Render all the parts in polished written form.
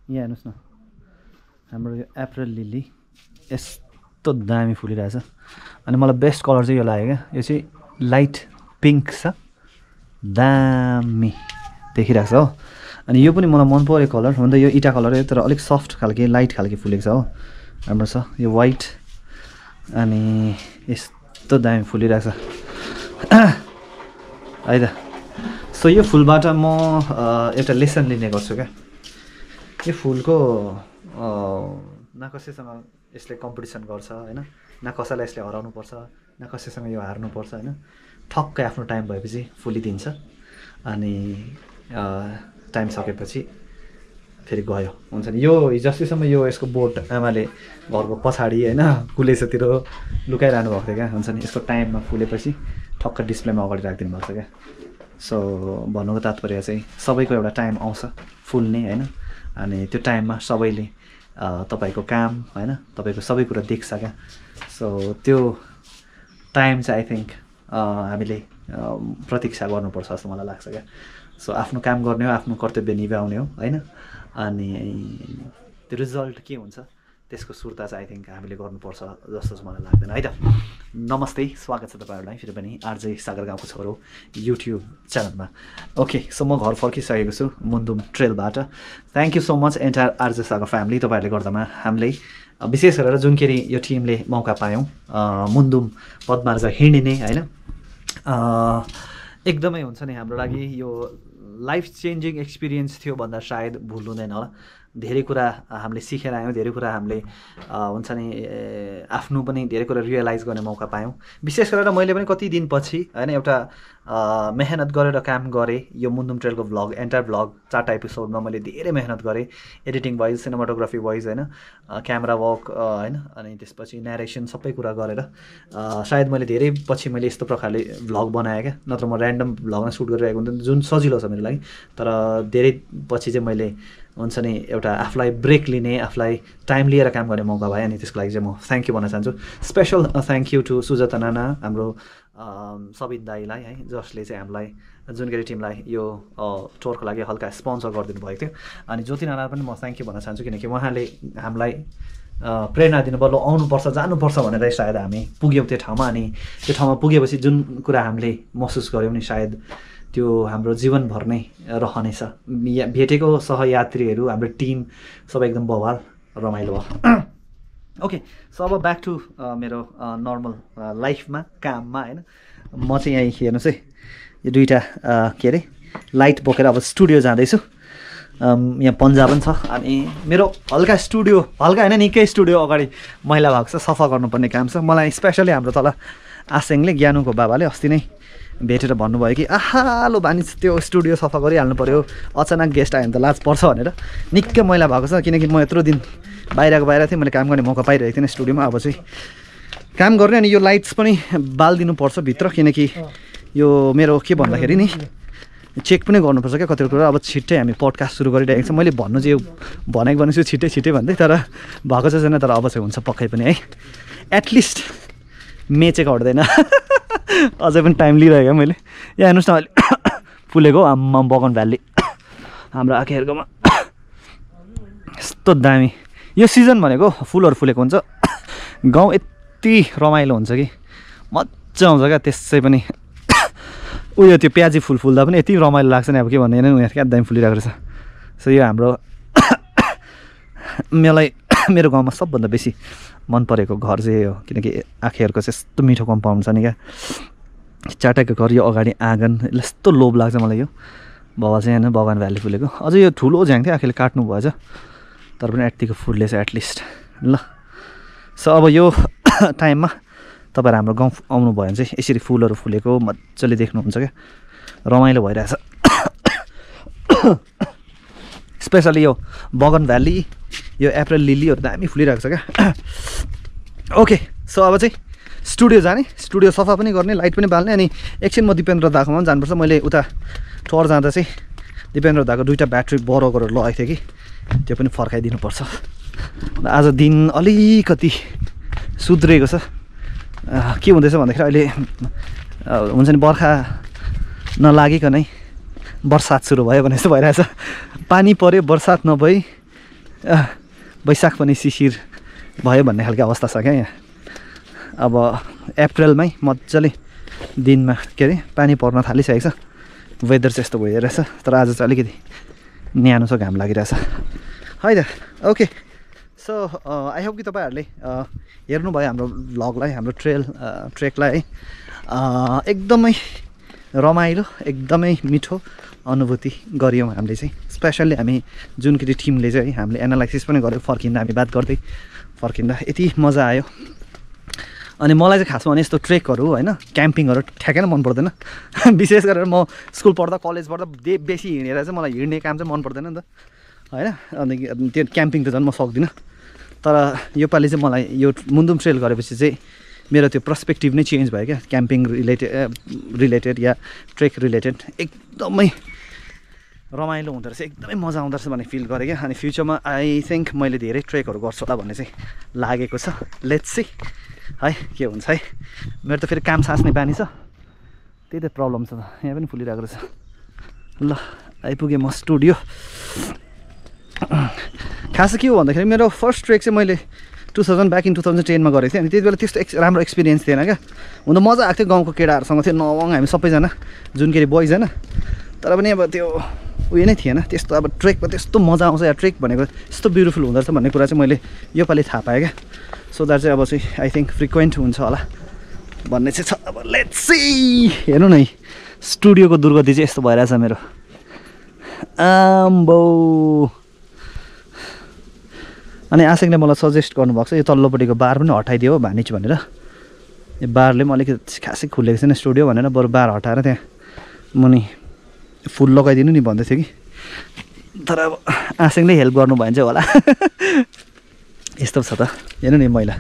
यहाँ हेर्नुहोस् न हाम्रो यो एप्रिल लिली यस्तो दामी फुलिरहेछ अनि मलाई बेस्ट कलर चाहिँ यो लाग्यो क्या यो चाहिँ लाइट पिङ्क छ दामी देखिरहेको छ हो अनि यो पनि मलाई मन पऱ्यो कलर हुन त यो इटा कलर हो तर अलिक सफ्ट खालके लाइट खालके फुलेको छ हो राम्रो छ यो वाइट अनि यस्तो दामी फुलिरहेको छ है त सो यो फुलबाट म एउटा लेसन लिने गर्छु क्या यो फुलको न कसैसँग यसले कम्पिटिसन गर्छ होइन न कसैलाई यसले हराउनुपर्छ न कसैसँग यो हार्नुपर्छ होइन ठक्कै आफ्नो टाइम भएपछि फुलिदिन्छ अनि टाइम सकेपछि फेरि गयो हुन्छ नि यो हिजोअस्तिसम्म यो यसको बोट आमाले घरको पछाडि होइन कुलेसोतिर लुकाइरहनु भएको थियो क्या हुन्छ नि यसको टाइममा फुलेपछि ठक्क डिस्प्लेमा अगाडि राखिदिनु भएको छ क्या सो भन्नुको तात्पर्य चाहिँ सबैको एउटा टाइम आउँछ फुल्ने होइन अनि त्यो टाइममा सबैले तपाईँको काम होइन तपाईँको सबै कुरा देख्छ क्या सो त्यो टाइम चाहिँ आई थिङ्क हामीले प्रतीक्षा गर्नुपर्छ जस्तो मलाई लाग्छ क्या सो आफ्नो काम गर्ने हो आफ्नो कर्तव्य निभाउने हो होइन अनि त्यो रिजल्ट के हुन्छ त्यसको सुर्ता चाहिँ आई थिङ्क हामीले गर्नुपर्छ जस्तो चाहिँ मलाई लाग्दैन है त नमस्ते स्वागत छ तपाईँहरूलाई फेरि पनि आरजे सागर गाउँको छोरो युट्युब च्यानलमा ओके सो म घर फर्किसकेको छु मुन्दुम ट्रेलबाट thank you so much entire RJ Sagar family तपाईँहरूले गर्दामा हामीले विशेष गरेर जुनखेरि यो टिमले मौका पायौँ मुन्दुम पदमार्ग हिँड्ने होइन एकदमै हुन्छ नि हाम्रो लागि यो लाइफ चेन्जिङ एक्सपिरियन्स थियो भन्दा सायद भुल हुँदैन होला धेरै कुरा हामीले सिकेर आयौँ धेरै कुरा हामीले हुन्छ नि आफ्नो पनि धेरै कुरा रियलाइज गर्ने मौका पायौँ विशेष गरेर मैले पनि कति दिनपछि होइन एउटा मेहनत गरेर काम गरेँ यो मुन्दुम ट्रेलको भ्लग एन्टायर भ्लग 4टा एपिसोडमा मैले धेरै मेहनत गरेँ एडिटिङ वाइज सिनेमाटोग्राफी वाइज होइन क्यामेरा वर्क होइन अनि त्यसपछि न्यारेसन सबै कुरा गरेर सायद मैले धेरै पछि मैले यस्तो प्रकारले भ्लग बनाएँ क्या नत्र म ऱ्यान्डम भ्लगमा सुट गरिरहेको हुन्थेँ जुन सजिलो छ मेरो लागि तर धेरै पछि चाहिँ मैले हुन्छ नि एउटा आफूलाई ब्रेक लिने आफूलाई टाइम लिएर काम गर्ने मौका भयो अनि त्यसको लागि चाहिँ म थ्याङ्क यू भन्न चाहन्छु special thank you to Sujata नाना हाम्रो सबिन दाईलाई है जसले चाहिँ हामीलाई जुनगरी टिमलाई यो टुरको लागि हल्का स्पोन्सर गरिदिनु भएको थियो अनि ज्योति नाना पनि म थ्याङ्क यू भन्न चाहन्छु किनकि उहाँले हामीलाई प्रेरणा दिनुभयो ल आउनुपर्छ जानुपर्छ भनेर सायद हामी पुग्यौँ त्यो ठाउँमा अनि त्यो ठाउँमा पुगेपछि जुन कुरा हामीले महसुस गऱ्यौँ नि सायद त्यो हाम्रो जीवनभर नै रहनेछ भेटेको सहयात्रीहरू हाम्रो टिम सबै एकदम बवाल रमाइलो भयो ओके सो अब ब्याक टु मेरो नर्मल लाइफमा काममा होइन म चाहिँ यहाँ हेर्नुहोस् है यो दुईवटा के अरे लाइट बोकेर अब स्टुडियो जाँदैछु यहाँ पन्जा पनि छ अनि मेरो हल्का स्टुडियो हल्का होइन निकै स्टुडियो अगाडि मैला भएको छ सफा गर्नुपर्ने काम छ मलाई स्पेसली हाम्रो तल आसेङले ज्ञानुको बाबाले अस्ति नै भेटेर भन्नुभयो कि आहालो बानी त्यो स्टुडियो सफा गरिहाल्नु पऱ्यो अचानक गेस्ट आयो भने त लाज पर्छ भनेर निकै मैला भएको छ किनकि म यत्रो दिन बाहिर थिएँ मैले काम गर्ने मौका पाइरहेको थिएँ स्टुडियोमा अब चाहिँ काम गर्ने अनि यो लाइट्स पनि बालिदिनुपर्छ भित्र किनकि यो मेरो के भन्दाखेरि नि चेक पनि गर्नुपर्छ क्या कतिवटा कुरा अब छिट्टै हामी पडकास्ट सुरु गरिरहेको छ मैले भन्नु चाहिँ भनेको भनेछु छिट्टै भन्दै तर भएको चाहिँ छैन तर अब चाहिँ हुन्छ पक्कै पनि है एटलिस्ट मेचेको हट्दैन अझै पनि टाइम लिइरहेको मैले यहाँ हेर्नुहोस् न अहिले फुलेको आम्मा बगान भ्याली हाम्रो आँखाहरूकोमा यस्तो दामी यो सिजन भनेको फुलहरू फुलेको हुन्छ गाउँ यति रमाइलो हुन्छ कि मजा आउँछ क्या त्यसै पनि उयो त्यो प्याजी फुल फुल्दा पनि यति रमाइलो लाग्छ नि अब के भन्ने उनीहरू क्या दामी फुलिरहेको रहेछ सो यो हाम्रो मलाई मेरो गाउँमा सबभन्दा बेसी मन परेको घर चाहिँ हो किनकि आँखेहरूको चाहिँ यस्तो मिठो कम्पाउन्ड छ नि क्या चाटाको घर यो अगाडि आँगन यस्तो लोभ लाग्छ मलाई यो बाबा चाहिँ होइन बगान भ्याली फुलेको अझै यो ठुलो झ्याङ थियो आँखेले काट्नु भएछ तर पनि यत्तिको फुलले चाहिँ एटलिस्ट ल सो अब यो टाइममा तपाईँहरू हाम्रो गाउँ आउनुभयो भने चाहिँ यसरी फुलहरू फुलेको मजाले देख्नुहुन्छ क्या रमाइलो भइरहेछ स्पेसली यो बगान भ्याली यो एप्रिल लिलीहरू दामी फुलिरहेको छ क्या ओके सो अब चाहिँ स्टुडियो जाने स्टुडियो सफा पनि गर्ने लाइट पनि बाल्ने अनि एकछिन म दिपेन्द्र दाकोमा पनि जानुपर्छ मैले उता टुर जाँदा चाहिँ दिपेन्द्र दाको दुईवटा ब्याट्री बरो गरेर लगेको थिएँ कि त्यो पनि फर्काइदिनुपर्छ आज दिन अलिकति सुध्रिएको छ के हुँदैछ भन्दाखेरि अहिले हुन्छ नि बर्खा नलागिकनै बर्सात सुरु भयो भने जस्तो भइरहेछ पानी पऱ्यो बर्सात नभई वैशाख पनि शिशिर भयो भन्ने खालको अवस्था छ क्या यहाँ। अब अप्रिलमै मजाले दिनमा के अरे पानी पर्न थालिसकेको छ, वेदर चाहिँ यस्तो भइरहेछ। तर आज चाहिँ अलिकति न्यानो छ, घाम लागिरहेछ है त। ओके, सो आई होप कि तपाईँहरूले हेर्नुभयो हाम्रो भ्लगलाई, हाम्रो ट्रेकलाई है। एकदमै रमाइलो, एकदमै मिठो अनुभूति गऱ्यौँ हामीले चाहिँ। स्पेसल्ली हामी जुन केटी टिमले चाहिँ हामीले एनालाइसिस पनि गऱ्यौँ फर्किँदा, हामी बात गर्दै फर्किँदा यति मजा आयो। अनि मलाई चाहिँ खासमा भने यस्तो ट्रेकहरू होइन, क्याम्पिङहरू ठ्याक्कै नै मन पर्दैन। विशेष गरेर म स्कुल पढ्दा कलेज पढ्दा बेसी हिँडेर चाहिँ मलाई हिँड्ने काम चाहिँ मन पर्दैन नि त होइन। अनि त्यो क्याम्पिङ त झन् म सक्दिनँ। तर योपालि चाहिँ मलाई यो मुन्दुम ट्रेल गरेपछि चाहिँ मेरो त्यो पर्सपेक्टिभ नै चेन्ज भयो क्या, क्याम्पिङ रिलेटेड या ट्रेक रिलेटेड। एकदमै रमाइलो हुँदो रहेछ, एकदमै मजा आउँदो रहेछ भन्ने फिल गरेँ क्या। अनि फ्युचरमा आई थिङ्क मैले धेरै ट्रेकहरू गर्छु होला भन्ने चाहिँ लागेको छ। लेट्स सी है के हुन्छ है। मेरो त फेरि काम सास्ने बानी छ, त्यही त प्रब्लम छ। यहाँ पनि फुलिरहेको रहेछ। ल आइपुगेँ म स्टुडियो। खास के हो भन्दाखेरि मेरो फर्स्ट ट्रेक चाहिँ मैले 2010 मा गरेको थिएँ। अनि त्यति बेला त्यस्तो राम्रो एक्सपिरियन्स थिएन क्या। हुन त मजा आएको थियो, गाउँको केटाहरूसँग थियो, नवाङ हामी सबैजना जुन के अरे बोइज होइन। तर पनि अब त्यो उयो नै थिएन त्यस्तो। अब ट्रेकमा त्यस्तो मजा आउँछ या ट्रेक भनेको यस्तो ब्युटिफुल हुँदो रहेछ भन्ने कुरा चाहिँ मैले योपालि थाहा पाएँ क्या। सो द्याट चाहिँ अब चाहिँ आई थिङ्क फ्रिक्वेन्ट हुन्छ होला भन्ने चाहिँ छ। अब लेट्स सी, हेर्नु न स्टुडियोको दुर्गति चाहिँ यस्तो भइरहेछ मेरो। आम्बो। अनि आशिकले मलाई सजेस्ट गर्नुभएको छ यो तल्लोपट्टिको बार पनि हटाइदियो भानिज भनेर। यो बारले पनि अलिकति खासै खुलेको छैन स्टुडियो भनेर, बरु बार हटाएर त्यहाँ मुनि फुल लगाइदिनु नि भन्दै थियो कि। तर अब आशिकले हेल्प गर्नु भयो भने चाहिँ होला। यस्तो छ त। हेर्नु नि मैला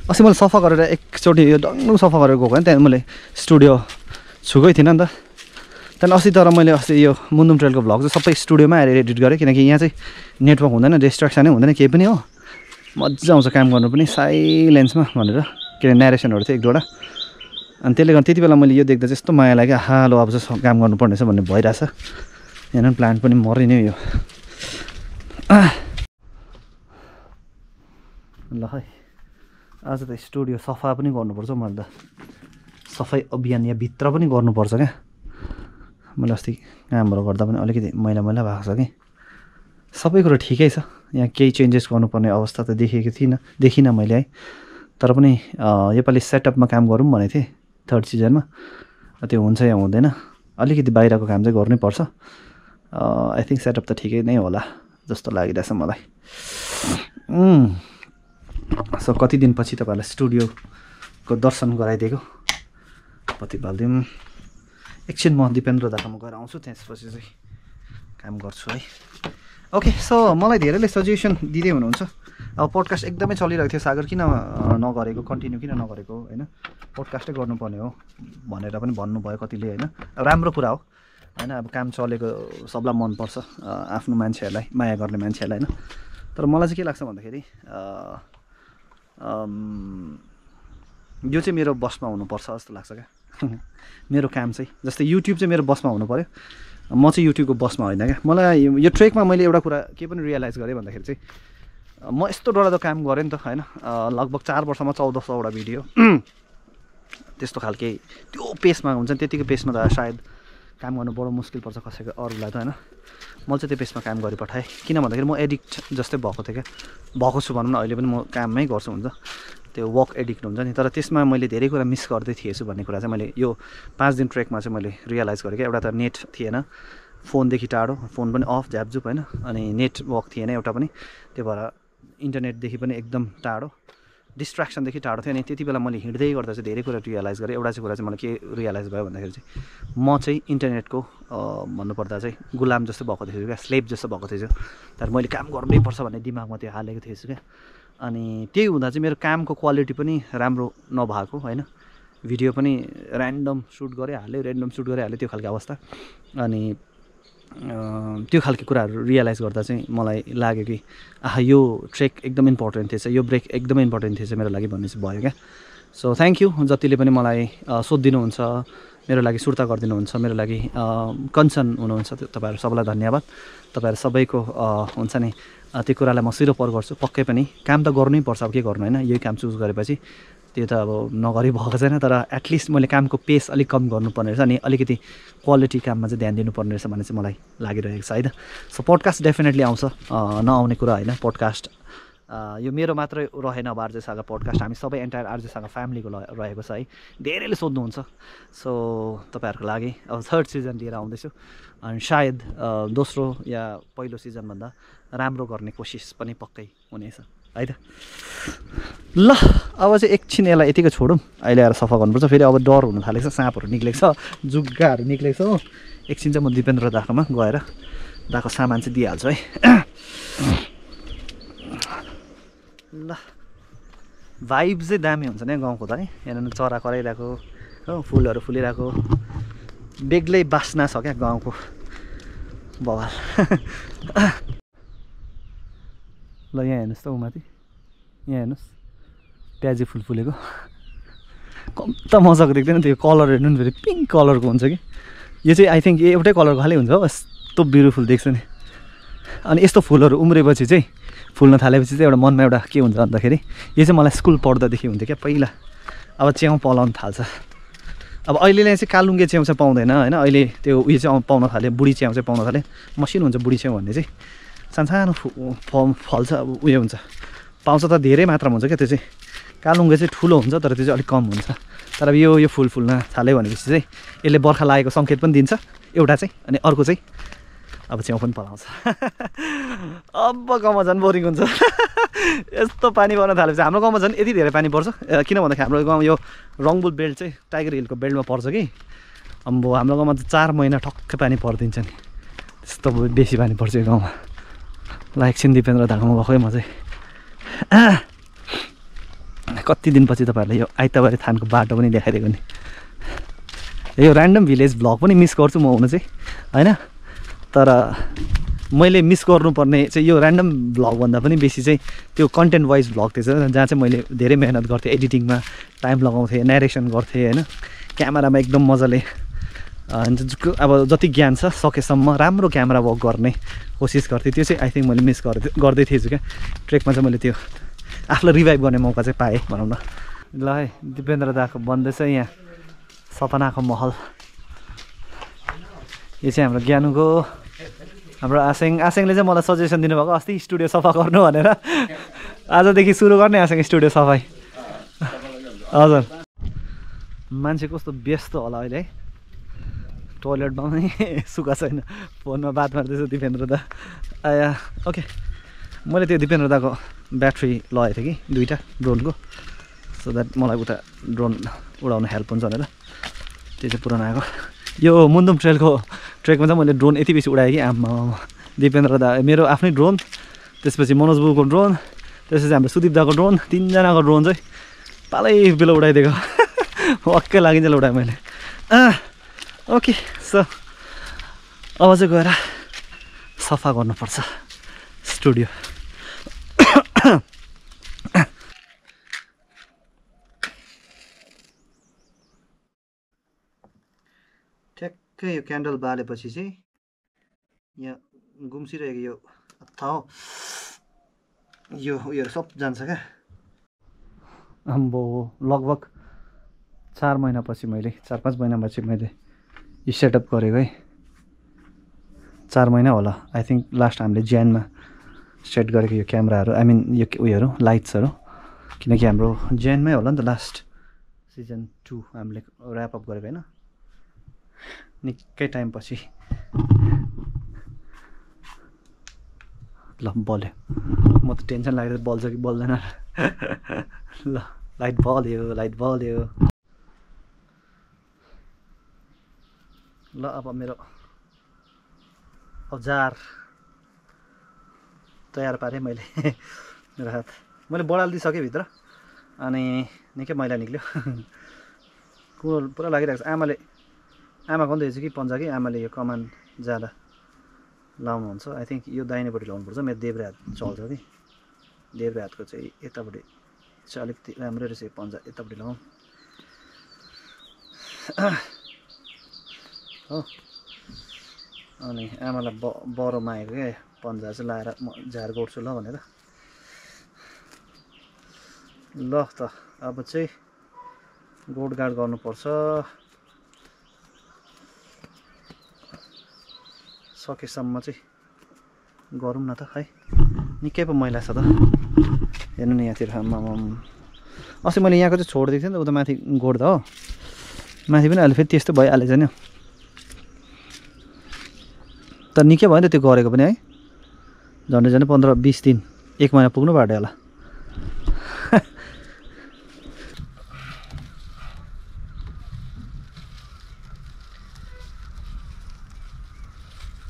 अस्ति मैले सफा गरेर एकचोटि यो डङ्ग सफा गरेर गएको होइन, त्यहाँदेखि मैले स्टुडियो छुकै थिइनँ नि त। त्यहाँदेखि अस्ति तर मैले अस्ति यो मुन्दुम ट्रेलको भ्लग चाहिँ सबै स्टुडियोमा आएर एडिट गरेँ, किनकि यहाँ चाहिँ नेटवर्क हुँदैन, डिस्ट्र्याक्सनै हुँदैन, केही पनि हो। मजा आउँछ काम गर्नु पनि साइलेन्समा भनेर, किनभने न्यारेसनहरू थियो एक दुईवटा। अनि त्यसले गर्दा त्यति बेला मैले यो देख्दा चाहिँ यस्तो माया लाग्यो, हालो अब चाहिँ काम गर्नुपर्ने छ भन्ने भइरहेछ। यहाँ प्लान्ट पनि मरिने यो। ल है आज त स्टुडियो सफा पनि गर्नुपर्छ मैले त। सफाइ अभियान यहाँ भित्र पनि गर्नुपर्छ क्या। मैले अस्ति कामहरू गर्दा पनि अलिकति मैला मैला भएको छ कि। सबै कुरो ठिकै छ, यहाँ केही चेन्जेस गर्नुपर्ने अवस्था त देखिनँ मैले है। तर पनि योपालि सेटअपमा काम गरौँ भनेको थिएँ थर्ड सिजनमा। त्यो हुन्छ या हुँदैन, अलिकति बाहिरको काम चाहिँ गर्नै पर्छ। आई थिङ्क सेटअप त ठिकै नै होला जस्तो लागिरहेछ मलाई। सो कति दिनपछि तपाईँहरूलाई स्टुडियोको दर्शन गराइदिएको। प्रतिपालिदिउँ एकछिन, म दिपेन्द्र दादामा गएर आउँछु, त्यसपछि चाहिँ काम गर्छु है। ओके, सो मलाई धेरैले सजेसन दिँदै हुनुहुन्छ अब पोडकास्ट एकदमै चलिरहेको थियो, सागर किन नगरेको, कन्टिन्यू किन नगरेको होइन, पोडकास्टै गर्नुपर्ने हो भनेर पनि भन्नुभयो कतिले होइन। राम्रो कुरा हो होइन, अब काम चलेको सबलाई मनपर्छ, आफ्नो मान्छेहरूलाई माया गर्ने मान्छेहरूलाई होइन। तर मलाई चाहिँ के लाग्छ भन्दाखेरि यो चाहिँ मेरो बसमा हुनुपर्छ जस्तो लाग्छ क्या। मेरो काम चाहिँ जस्तै युट्युब चाहिँ मेरो बसमा हुनु पऱ्यो, म चाहिँ युट्युबको बसमा होइन क्या। मलाई यो ट्रेकमा मैले एउटा कुरा के पनि रियलाइज गरेँ भन्दाखेरि चाहिँ म यस्तो डरलाग्दो काम गरेँ नि त होइन। लगभग 4 वर्षमा 1400वटा भिडियो त्यस्तो खालके त्यो पेसमा हुन्छ नि, त्यतिको पेसमा त सायद काम गर्नु बडो मुस्किल पर्छ कसैको अरूलाई त होइन। मैले चाहिँ त्यो पेसमा काम गरिपठाएँ, किन भन्दाखेरि म एडिक्ट जस्तै भएको थिएँ क्या, भएको छु भनौँ न। अहिले पनि म काममै गर्छु हुन्छ, त्यो वर्क एडिक्ट हुन्छ नि। तर त्यसमा मैले धेरै कुरा मिस गर्दै थिएछु भन्ने कुरा चाहिँ मैले यो 5 दिन ट्रेकमा चाहिँ मैले रियलाइज गरेँ क्या। एउटा त नेट थिएन, फोनदेखि टाढो, फोन पनि अफ झ्यापझुप होइन। अनि नेटवर्क थिएन एउटा पनि, त्यो भएर इन्टरनेटदेखि पनि एकदम टाढो, डिस्ट्र्याक्सनदेखि टाढो थियो। अनि त्यति बेला मैले हिँड्दै गर्दा चाहिँ धेरै कुरा रियलाइज गरेँ। एउटा चाहिँ कुरा चाहिँ मलाई के रियलाइज भयो भन्दाखेरि चाहिँ म चाहिँ इन्टरनेटको भन्नुपर्दा चाहिँ गुलाम जस्तो भएको थिएछु क्या, स्लेभ जस्तो भएको थिएछु। तर मैले काम गर्नै पर्छ भन्ने दिमागमा त्यो हालेको थिएछु क्या। अनि त्यही हुँदा चाहिँ मेरो कामको क्वालिटी पनि राम्रो नभएको होइन, भिडियो पनि ऱ्यान्डम सुट गरिहाल्यो त्यो खालको अवस्था। अनि त्यो खालको कुराहरू रियलाइज गर्दा चाहिँ मलाई लाग्यो कि यो ट्रेक एकदम इम्पोर्टेन्ट थिएछ, यो ब्रेक एकदमै इम्पोर्टेन्ट थिएछ मेरो लागि भन्ने चाहिँ भयो क्या। सो थ्याङ्क यू जतिले पनि मलाई सोधिदिनुहुन्छ, मेरो लागि सुर्ता गरिदिनुहुन्छ, मेरो लागि कन्सर्न हुनुहुन्छ, त्यो तपाईँहरू सबैलाई धन्यवाद। तपाईँहरू सबैको हुन्छ नि त्यो कुरालाई म सिरोपर गर्छु। पक्कै पनि काम त गर्नै पर्छ, अब के गर्नु होइन, यही काम चुज गरेपछि त्यो त अब नगरी भएको छैन, तर एटलिस्ट मैले कामको पेस अलिक कम गर्नुपर्ने रहेछ अनि अलिकति क्वालिटी काममा चाहिँ ध्यान दिनुपर्ने रहेछ भन्ने चाहिँ मलाई लागिरहेको छ होइन। सो पोडकास्ट डेफिनेटली आउँछ, नआउने कुरा होइन। पोडकास्ट यो मेरो मात्रै रहेन, अब आरजे सागा पोडकास्ट हामी सबै एन्टायर आरजे सागा फ्यामिलीको रहेको छ है। धेरैले सोध्नुहुन्छ, सो तपाईँहरूको लागि अब 3rd सिजन लिएर आउँदैछु अनि सायद दोस्रो या पहिलो सिजनभन्दा राम्रो गर्ने कोसिस पनि पक्कै हुनेछ है त। ल अब चाहिँ एकछिन यसलाई यतिकै छोडौँ, अहिले आएर सफा गर्नुपर्छ। फेरि अब डर हुन थालेको छ, साँपहरू निक्लेको छ, जुग्गाहरू निक्लेको छ हो। एकछिन चाहिँ म दिपेन्द्र दाकोमा गएर दाको सामान चाहिँ दिइहाल्छु है। ल भाइब चाहिँ दामी हुन्छ नि गाउँको त है। हेर्नु चरा कराइरहेको हो, फुलहरू फुलिरहेको, बेग्लै बास्ना छ क्या गाउँको बवाल। ल यहाँ हेर्नुहोस् त उमाथि, यहाँ हेर्नुहोस् प्याजी फुल फुलेको, कम्ता मजाको देख्दैन त्यो कलर हेर्नु नि, फेरि पिङ्क कलरको हुन्छ कि यो चाहिँ। आई थिङ्क एउटै कलरको खालि हुन्छ हो, यस्तो ब्युटिफुल देख्छ नि। अनि यस्तो फुलहरू उम्रेपछि चाहिँ, फुल्न थालेपछि चाहिँ एउटा मनमा एउटा के हुन्छ भन्दाखेरि, यो चाहिँ मलाई स्कुल पढ्दादेखि हुन्थ्यो क्या पहिला। अब च्याउ पलाउनु थाल्छ, अब अहिले चाहिँ कालुङ्गे च्याउ चाहिँ पाउँदैन होइन, अहिले त्यो उयो चाहिँ पाउन थाल्यो, बुढी च्याउ चाहिँ पाउन थाल्यो। मसिनो हुन्छ बुढी च्याउ भन्ने चाहिँ, सानो फल्छ, अब उयो हुन्छ, पाउँछ त धेरै मात्रामा हुन्छ क्या त्यो चाहिँ। कालुङ्गे चाहिँ ठुलो हुन्छ तर त्यो चाहिँ अलिक कम हुन्छ। तर अब यो फुल फुल्न थाल्यो भनेपछि चाहिँ यसले बर्खा लागेको सङ्केत पनि दिन्छ एउटा चाहिँ, अनि अर्को चाहिँ अब च्याउ पनि पलाउँछ। अब गाउँमा झन् बोरिङ हुन्छ यस्तो पानी पर्न थालेपछि। हाम्रो गाउँमा झन् यति धेरै पानी पर्छ, किन भन्दाखेरि हाम्रो गाउँ यो रङबुल बेल्ट चाहिँ टाइगर हिलको बेल्टमा पर्छ कि। अब हाम्रो गाउँमा त 4 महिना ठक्कै पानी परिदिन्छ नि, त्यस्तो बेसी पानी पर्छ यो गाउँमा। ल एकछिन दिपेन्द्र धाकोमा गएको है म चाहिँ। कति दिनपछि तपाईँहरूलाई यो आइतबारे थानको बाटो पनि देखाइदिएको नि। यो ऱ्यान्डम भिलेज भ्लग पनि मिस गर्छु म हुन चाहिँ होइन, तर मैले मिस गर्नुपर्ने चाहिँ यो ऱ्यान्डम भ्लगभन्दा पनि बेसी चाहिँ त्यो कन्टेन्ट वाइज भ्लग थिएछ, जहाँ चाहिँ मैले धेरै मेहनत गर्थेँ, एडिटिङमा टाइम लगाउँथेँ, नेरेसन गर्थेँ होइन, क्यामेरामा एकदम मजाले अब जति ज्ञान छ सकेसम्म राम्रो क्यामेरा वर्क गर्ने कोसिस गर्थेँ। त्यो चाहिँ आई थिङ्क मैले मिस गर्दै थिएछु क्या। ट्रेकमा चाहिँ मैले त्यो आफूलाई रिभाइभ गर्ने मौका चाहिँ पाएँ भनौँ न। ल है दिपेन्द्र दाको बन्दैछ यहाँ सपनाको महल। यो चाहिँ हाम्रो ज्ञानुको, हाम्रो आसेङले चाहिँ मलाई सजेसन दिनुभएको अस्ति स्टुडियो सफा गर्नु भनेर। आजदेखि सुरु गर्ने आसेङ स्टुडियो सफाइ। हजुर मान्छे कस्तो व्यस्त होला अहिले है, टोइलेटमा पनि सुखा छैन, फोनमा बात मार्दैछु दिपेन्द्र दा। ओके मैले त्यो दिपेन्द्र दाको ब्याट्री लगेको थिएँ कि 2टा ड्रोनको, सो द्याट मलाई उता ड्रोन उडाउन हेल्प हुन्छ भनेर त्यो चाहिँ पुरानो आएको। यो मुन्दुम ट्रेकमा चाहिँ मैले ड्रोन यति बेसी उडाएँ कि आमा दिपेन्द्र दा मेरो आफ्नै ड्रोन, त्यसपछि मनोज बुको ड्रोन, त्यसपछि हाम्रो सुदीप दाको ड्रोन, 3जनाको ड्रोन चाहिँ पालै बेला उडाइदिएको। वाक्कै लागिन्छ उडाएँ मैले। ओके सो अब चाहिँ गएर सफा गर्नुपर्छ स्टुडियो। ठ्याक्कै यो क्यान्डल बालेपछि चाहिँ यहाँ गुम्सिरहेको यो थाहा यो उयोहरू सब जान्छ क्या। आम्बो लगभग 4 महिनापछि मैले 4-5 महिनापछि मैले यो सेटअप गरेको है। 4 महिना होला आई थिङ्क लास्ट हामीले ज्यानमा सेट गरेको यो क्यामेराहरू, आई मिन यो उयोहरू लाइट्सहरू, किनकि हाम्रो ज्यानमै होला नि त लास्ट सिजन 2 हामीले ऱ्यापअप गरेको होइन, निकै टाइमपछि। ल बल्यो, म त टेन्सन लागेर बल्छ कि बल्दैन। ल लाइट बल्यो। ल अब मेरो औजार तयार पारेँ मैले। मेरो हात मैले बढालिदिइसकेँ भित्र, अनि निकै मैला निक्ल्यो। कुरो पुरा लागिरहेको छ। आमाको पनि दिएछु कि पन्जा कि आमाले यो कमान जाँदा लाउनुहुन्छ। आई थिङ्क यो दाहिनेपट्टि लाउनुपर्छ, मेरो देब्रे हात चल्छ कि, देब्रे हातको चाहिँ यतापट्टि चाहिँ अलिकति राम्रै रहेछ यो पन्जा, यतापट्टि लाउँ। हो अनि आमालाई बरो मागेको क्या पन्जा चाहिँ लाएर म झार गोड्छु ल भनेर ल त अब चाहिँ गोडगाड गर्नुपर्छ सकेसम्म चाहिँ गरौँ न त है निकै पो मैला छ त हेर्नु नि यहाँतिर अस्ति मैले यहाँको चाहिँ छोडिदिएको थिएँ नि त उता माथि गोड्दा हो माथि पनि अहिले फेरि त्यस्तो भइहालेछ नि तर निकै भयो नि त त्यो गरेको पनि है झन्डै झन्डै 15-20 दिन 1 महिना पुग्नु बाटो होला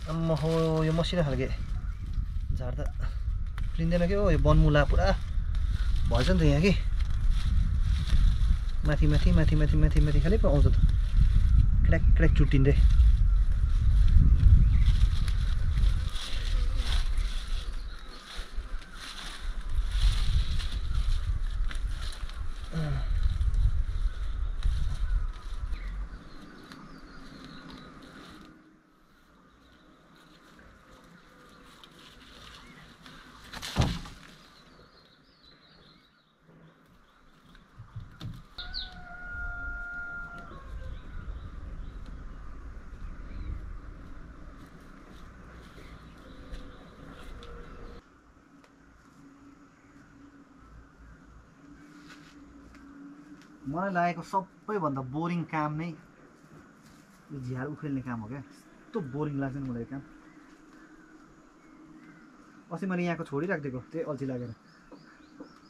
अम्म हो यो मसिनो खालके झार त लिँदैन के हो यो बनमुला पुरा भएछ नि त यहाँ कि माथि माथि माथि माथि माथि माथि खालि पो आउँछ त क्र्याक क्र्याक चुट्टिँदै मलाई लागेको सबैभन्दा बोरिङ काम नै यो झ्यार उखेल्ने काम हो क्या यस्तो बोरिङ लाग्छ नि मलाई यो काम अस्ति मैले यहाँको छोडिराखिदिएको त्यही अल्छी लागेर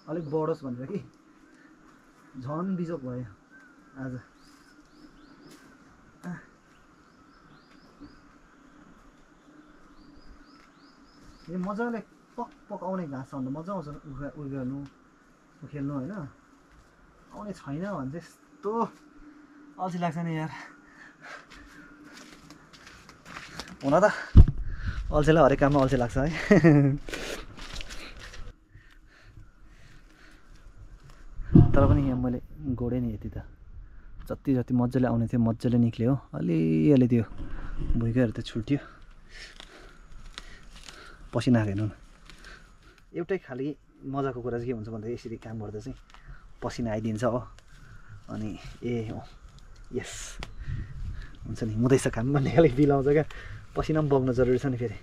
अलिक बढोस् भनेर कि झन् बिजोक भयो आज यो मजाले पक पक आउने घाँस छ भने मजा आउँछ उखेल्नु उखेल्नु होइन आउने छैन भने चाहिँ यस्तो अल्छी लाग्छ नि यार हुन त अल्छीलाई हरेक काममा अल्छी लाग्छ है तर पनि यहाँ मैले गोडेँ नि यति त जति जति मजाले आउने थियो मजाले निक्ल्यो अलिअलि त्यो भुइँकोहरू त छुट्यो पसिना हेर्नु न एउटै खालि मजाको कुरा चाहिँ के हुन्छ भन्दा यसरी काम गर्दा चाहिँ पसिना आइदिन्छ हो अनि ए हो यस हुन्छ नि हुँदैछ काम भन्ने अलिक फिल आउँछ क्या पसिना पनि बग्न जरुरी छ नि फेरि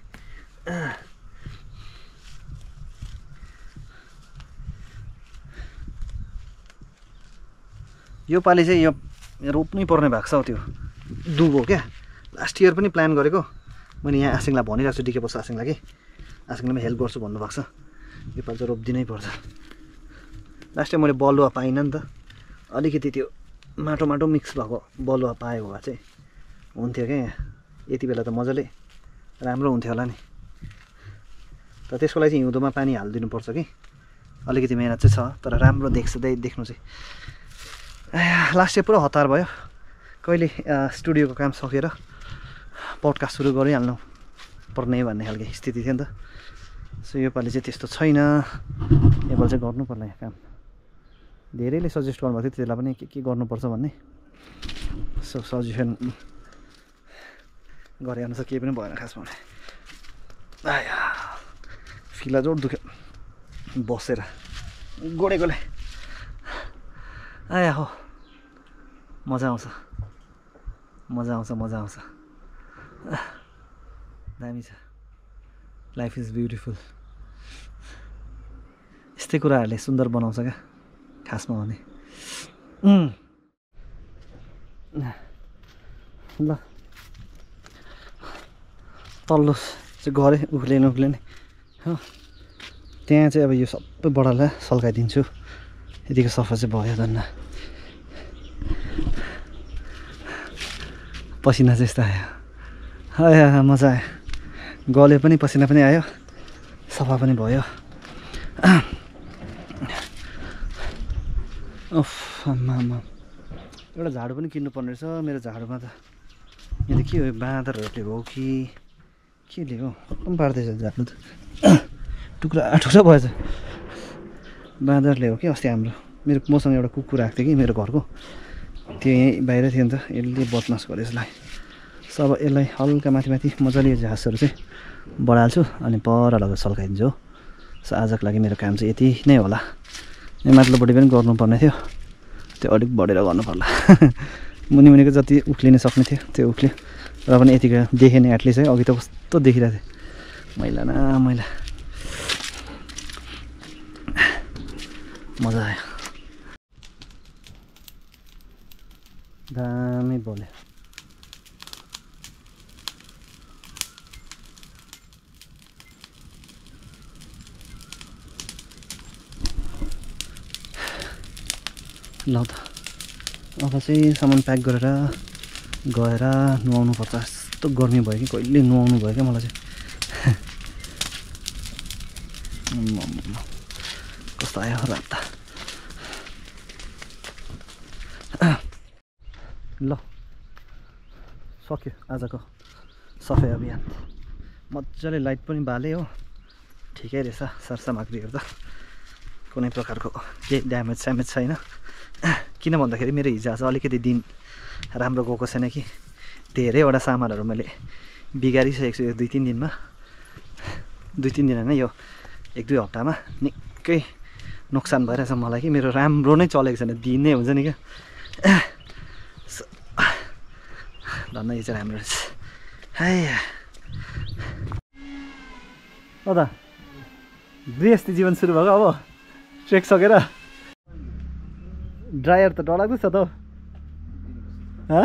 यो पालि चाहिँ यो रोप्नै पर्ने भएको छ हौ त्यो दुबो क्या लास्ट इयर पनि प्लान गरेको मैले यहाँ आसिङलाई भनिरहेको छु डिके बस्छु आसिङलाई कि आसिङले पनि हेल्प गर्छु भन्नुभएको छ यो पालि चाहिँ रोपिदिनै पर्छ लास्ट टाइम मैले बलुवा पाइनँ नि त अलिकति त्यो माटो माटो मिक्स भएको बलुवा पायो भए चाहिँ हुन्थ्यो क्या यहाँ यति बेला त मजाले राम्रो हुन्थ्यो होला नि तर त्यसको लागि चाहिँ हिउँदोमा पानी हालिदिनुपर्छ कि अलिकति मेहनत चाहिँ छ तर राम्रो देख्छ देख्नु चाहिँ लास्ट इयर पुरा हतार भयो कहिले स्टुडियोको काम सकेर पडकास्ट सुरु गरिहाल्नु पर्ने भन्ने खालको स्थिति थियो नि त सो योपालि चाहिँ त्यस्तो छैन योपालि चाहिँ गर्नु पर्ला यहाँ काम धेरैले सजेस्ट गर्नुभएको थियो त्यसलाई पनि के गर्नुपर्छ भन्ने सो सजेसन गरे अनुसार केही पनि भएन खासमा आया फिला जोड दुख्यो बसेर गोडेकोले आया हो मजा आउँछ मजा आउँछ मजा आउँछ दामी छ लाइफ इज ब्युटिफुल यस्तै कुराहरूले सुन्दर बनाउँछ क्या खासमा भने ल तल्लो चाहिँ गरेँ उक्लेन हो त्यहाँ चाहिँ अब यो सबै बडालाई सल्काइदिन्छु यतिको सफा चाहिँ भयो धन्न पसिना चाहिँ यस्तो आयो आयो मजा आयो गल्यो पनि पसिना पनि आयो सफा पनि भयो उफ आम्मा एउटा झाडु पनि किन्नुपर्ने रहेछ मेरो झाडुमा त यहाँ त के हो बाँदरहरूले हो कि के हो खत्तम पार्दैछ झाडु त टुक्रा टुक्रा भएछ बाँदरले हो कि अस्ति हाम्रो मसँग एउटा कुकुर आएको थियो कि मेरो घरको त्यो यहीँ बाहिर थियो नि त यसले बदमास गरे यसलाई सो अब यसलाई हल्का माथि माथि मजाले झाँसहरू चाहिँ बढाल्छु अनि पर लगेर सल्काइदिन्छु हो। सो आजको लागि मेरो काम चाहिँ यति नै होला। यहाँ माथिल्लोपट्टि पनि गर्नुपर्ने थियो, त्यो अलिक बढेर गर्नुपर्ला। मुनि मुनिको जति उक्लिन सक्ने थियो त्यो उक्ल्यो, र पनि यतिको देखेँ नि एटलिस्ट है। अघि त कस्तो देखिरहेको थियो, मैला न मैला, मजा आयो, दामी बोल्यो। ल त अब चाहिँ सामान प्याक गरेर गएर नुहाउनु पर्छ। यस्तो गर्मी भयो कि कहिले नुहाउनु भयो क्या मलाई चाहिँ। कस्तो आयो रात त। ल सक्यो आजको सफाइ अभियान। मजाले लाइट पनि बाले हो, ठिकै रहेछ। सरसामग्रीहरू त कुनै प्रकारको केही ड्यामेज स्यामेज छैन। किन भन्दाखेरि मेरो हिजो आज अलिकति दिन राम्रो गएको छैन कि, धेरैवटा सामानहरू मैले बिगारिसकेको छु यो 2-3 दिनमा। 2-3 दिन होइन, यो 1-2 हप्तामा निकै नोक्सान भइरहेछ मलाई कि। मेरो राम्रो नै चलेको छैन, दिन नै हुन्छ नि क्या। धन्न यो चाहिँ राम्रो रहेछ। हाय दादा, गृहस्थी जीवन सुरु भएको अब ट्रेक सकेर। ड्रायर त डरलाग्दो छ त हौ।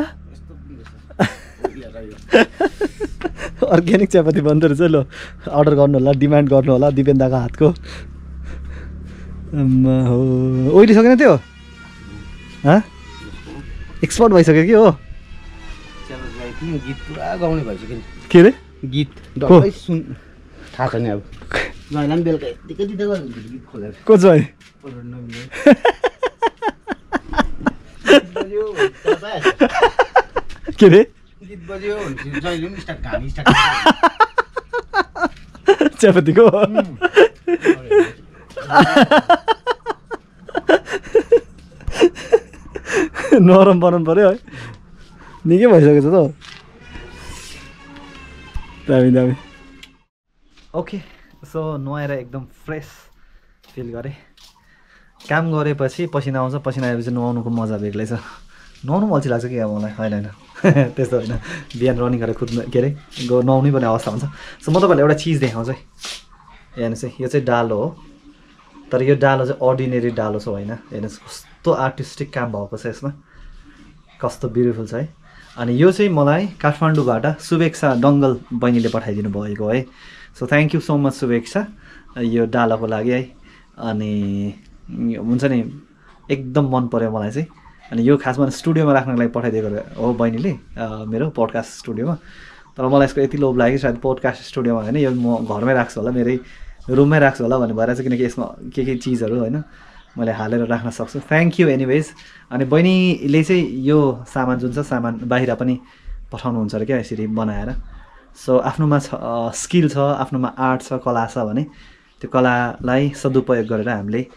अर्ग्यानिक चियापत्ती बन्दो रहेछ। ल अर्डर गर्नु होला, डिमान्ड गर्नु होला दिपेन दाको हातको। हो ओइली सकेन त्यो? एक्सपर्ट भइसक्यो कि हो। गीत पुरा गाउने भइसक्यो। के अरे गीत डल्लै सुन थाहा छैन अब। जहिले पनि बेलुका यतिकै गीत खोलेर को चाहिँ के अरे गीत बज्यो जहिले पनि स्टार्ट घामी स्टार्ट चियापत्तीको नरम बनाउनु पऱ्यो है। निकै भइसकेको छ त। दामी दामी। ओके सो नुहाएर एकदम फ्रेस फिल गरेँ। काम गरेपछि पसिना आउँछ, पसिना आएपछि नुहाउनुको मजा बेग्लै छ। नुहाउनु अल्छी लाग्छ कि अब मलाई, होइन होइन त्यस्तो होइन। बिहान रनिङ गरेर कुद्नु के अरे नुहाउनै पर्ने अवस्था हुन्छ। सो म तपाईँलाई एउटा चिज देखाउँछु है। हेर्नुहोस् है, यो चाहिँ डालो हो, तर यो डालो चाहिँ अर्डिनेरी डालो छ होइन। हेर्नुहोस् कस्तो आर्टिस्टिक काम भएको छ यसमा, कस्तो ब्युटिफुल छ है। अनि यो चाहिँ मलाई काठमाडौँबाट शुभेक्षा डङ्गल बहिनीले पठाइदिनु भएको है। So thank you so much शुभेक्षा यो डालाको लागि है। अनि हुन्छ नि एकदम मन पऱ्यो मलाई चाहिँ। अनि यो खासमा स्टुडियोमा राख्नको लागि पठाइदिएको हो बहिनीले, मेरो पोडकास्ट स्टुडियोमा। तर मलाई यसको यति लोभ लाग्यो सायद पोडकास्ट स्टुडियोमा होइन, यो म घरमै राख्छु होला, मेरै रुममै राख्छु होला भन्ने भएर चाहिँ। किनकि यसमा के चिजहरू होइन मैले हालेर राख्न सक्छु। Thank you anyways. अनि बहिनीले चाहिँ यो सामान जुन छ सामान बाहिर पनि पठाउनुहुन्छ अरे क्या यसरी बनाएर। सो आफ्नोमा स्किल छ, आफ्नोमा आर्ट छ, कला छ भने त्यो कलालाई सदुपयोग गरेर हामीले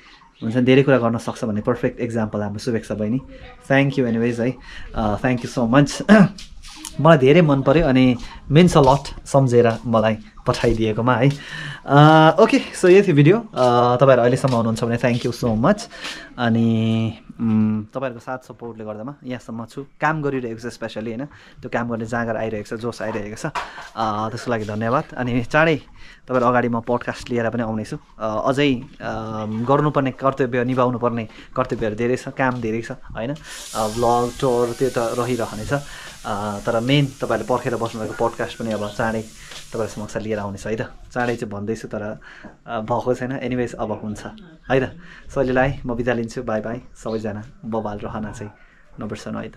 हुन्छ धेरै कुरा गर्न सक्छ भन्ने पर्फेक्ट इक्जाम्पल हाम्रो शुभेक्षा बहिनी। थ्याङ्क यू एनिवेज है, थ्याङ्क यू सो मच। मलाई धेरै मन पऱ्यो अनि मिन्स अ लट सम्झेर मलाई पठाइदिएकोमा है। ओके सो यही थियो भिडियो। तपाईँहरू अहिलेसम्म हुनुहुन्छ भने थ्याङ्क यू सो मच। अनि तपाईँहरूको साथ सपोर्टले गर्दामा यहाँसम्म छु। काम गरिरहेको छ स्पेसली होइन, त्यो काम गर्ने जाँगर आइरहेको छ, जोस आइरहेको छ, त्यसको लागि धन्यवाद। अनि चाँडै तपाईँहरू अगाडि म पोडकास्ट लिएर पनि आउनेछु। अझै गर्नुपर्ने कर्तव्य, निभाउनु पर्ने कर्तव्यहरू धेरै छ, काम धेरै छ होइन। भ्लग टुर त्यो त रहिरहनेछ, तर मेन तपाईँहरूले पर्खेर बस्नुभएको पोडकास्ट पनि अब चाँडै तपाईँहरू समक्ष लिएर आउनेछ है त। चाँडै चाहिँ भन्दैछु तर भएको छैन। एनिवेज अब हुन्छ है त। सो अहिलेलाई म बिदा लिन्छु। बाई बाई सबैजना। बबाल रहना चाहिँ नबिर्सनु है त।